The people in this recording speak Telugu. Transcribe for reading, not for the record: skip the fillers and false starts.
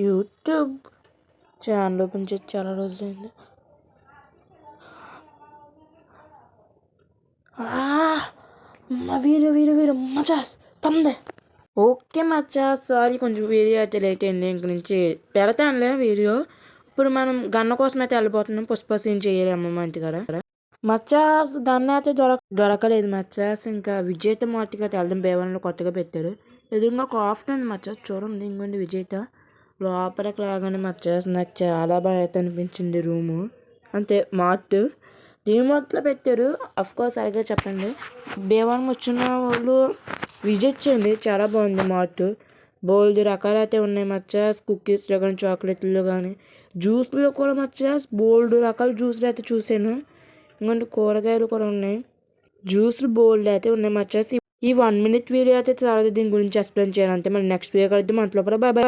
యూట్యూబ్ ఛానల్ ఓపెన్ చేసి చాలా రోజులైంది. వీడియో మచాస్ పందే. ఓకే మచాస్, సారీ కొంచెం వీడియో అయితే లేట్ అయింది. ఇంక నుంచి పెడతానులే వీడియో. ఇప్పుడు మనం గన్న కోసం అయితే వెళ్ళిపోతున్నాం. పుష్ప సీన్ చేయాలి అమ్మమ్మ ఇంటికాడ. మచాస్ గన్న అయితే దొరకలేదు మచాస్. ఇంకా విజేత మార్టికి అయితే వెళ్దాం. బేవన్లో కొత్తగా పెట్టారు. ఎదురుగా ఒక ఆఫ్ట్ ఉంది మచాస్, చూడండి. ఇంకోండి విజేత లోపలికి రాగానే మచాస్ నాకు చాలా బాగా అయితే అనిపించింది రూము. అంతే మార్ట్ డీమార్ట్లో పెట్టారు. అఫ్కోర్స్ అలాగే చెప్పండి. బేవన్ వచ్చిన వాళ్ళు విజిట్ చేయండి, చాలా బాగుంది మార్ట్. బోల్డ్ రకాలు అయితే ఉన్నాయి మచాస్. కుక్కీస్లో కానీ చాక్లెట్లో కానీ జ్యూస్లో కూడా మచాస్ బోల్డ్ రకాల జ్యూస్లు అయితే చూసాను. ఇంకొంటే కూరగాయలు కూడా ఉన్నాయి. జ్యూస్లు బోల్డ్ అయితే ఉన్నాయి మచాస్. ఈ 1 minute వీడియో అయితే చాలా దీని గురించి ఎక్స్ప్లెయిన్ చేయాలంటే మళ్ళీ నెక్స్ట్ వీడియో కలుద్దాం. అంతలోపల బాయ్ బాయ్.